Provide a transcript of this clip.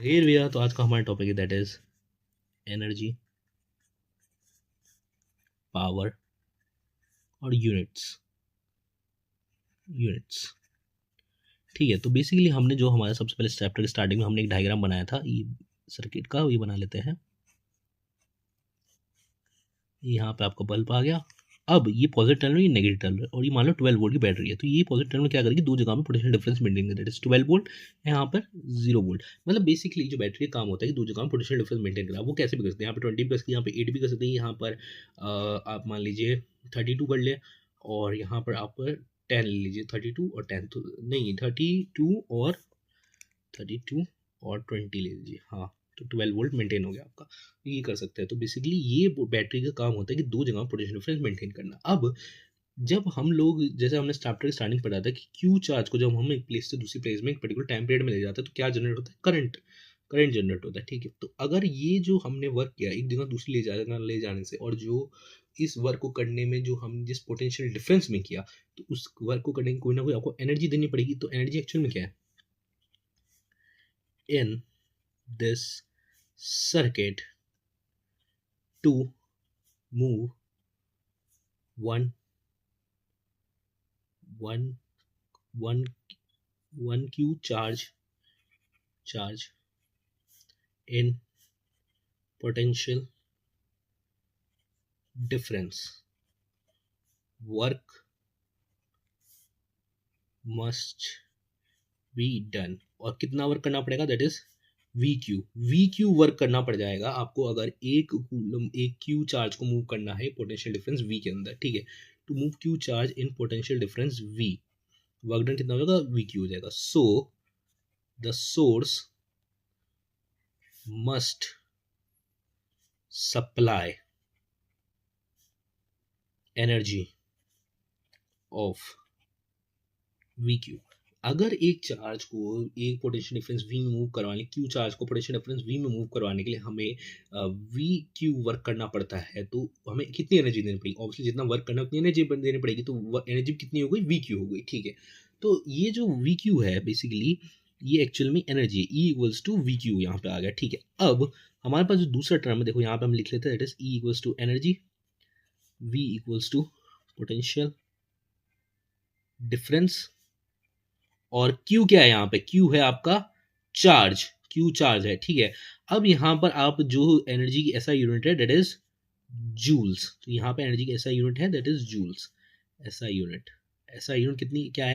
फिर भैया तो आज का हमारा टॉपिक है दैट इज एनर्जी, पावर और यूनिट्स। ठीक है, तो बेसिकली हमने जो हमारा सबसे पहले चैप्टर के स्टार्टिंग में हमने एक डायग्राम बनाया था ये सर्किट का, ये बना लेते हैं। यहाँ पे आपका बल्ब आ गया। अब ये पॉजिटिव टर्मिनल, ये नेगेटिव टर्मिनल, और ये मान लो 12 वोल्ट की बैटरी है। तो ये पॉजिटिव टर्मिनल क्या करेगी, दो जगह में पोटेंशियल डिफरेंस मेंटेन करेगी, दैट इज 12 वोल्ट, यहाँ पर 0 वोल्ट। मतलब बेसिकली जो बैटरी का काम होता है कि दो जगह में पोटेंशियल डिफरेंस मेंटेन करा। वो कैसे भी कर सकते हैं, यहाँ पे 20 भी कर सकते हैं, यहाँ पे 8 भी कर सकते हैं, यहाँ पर आप मान लीजिए 32 कर ले, और यहाँ पर आप 10 ले लीजिए। 32 और 10 तो नहीं, 32 और 20 ले लीजिए। हाँ, तो 12 वोल्ट मेंटेन हो गया आपका। तो ये कर सकते हैं। तो बेसिकली ये बैटरी का काम होता है कि दो जगह पोटेंशियल डिफरेंस मेंटेन करना। अब जब हम लोग, जैसे हमने चैप्टर स्टार्टिंग पढ़ा था कि क्यू चार्ज को जब हम एक प्लेस से दूसरी प्लेस में एक पर्टिकुलर टाइम पीरियड में ले जाते हैं तो क्या जनरेट होता है, करंट जनरेट होता है। ठीक है, तो अगर ये जो हमने वर्क किया एक जगह दूसरी ले जाने से, और जो इस वर्क को करने में जो हम जिस पोटेंशियल डिफरेंस में किया, तो उस वर्क को करने की कोई ना कोई आपको एनर्जी देनी पड़ेगी। तो एनर्जी एक्चुअल में क्या है, in this circuit to move one one one one q charge in potential difference, work must be done। और कितना वर्क करना पड़ेगा, that is we Q work करना पड़ जाएगा आपको अगर एक क्यू चार्ज को मूव करना है पोटेंशियल डिफरेंस वी के अंदर। ठीक है, to move Q charge in potential difference V, work done कितना हो जाएगा, वी क्यू हो जाएगा। So the source must supply energy of V Q. अगर एक चार्ज को एक पोटेंशियल डिफरेंस वी में मूव करवाने, क्यू चार्ज को पोटेंशियल डिफरेंस वी में मूव करवाने के लिए हमें वी क्यू वर्क करना पड़ता है, तो हमें कितनी एनर्जी देनी पड़ेगी, ऑब्वियसली जितना वर्क करना उतनी एनर्जी देनी पड़ेगी। तो एनर्जी कितनी हो गई, वी क्यू हो गई। ठीक है, तो ये जो वी क्यू है बेसिकली ये एक्चुअल में एनर्जी है, E equals to V Q यहाँ पे आ गया। ठीक है, अब हमारे पास जो दूसरा टर्म है, देखो यहाँ पे हम लिख लेते हैं, that is E equals to energy, V equals to potential difference, और Q क्या है, यहाँ पे Q है आपका चार्ज, Q चार्ज है। ठीक है, अब यहाँ पर आप जो एनर्जी की ऐसा यूनिट है दैट इज जूल्स, तो यहाँ पे एनर्जी की ऐसा यूनिट है दैट इज जूल्स। ऐसा यूनिट कितनी क्या है,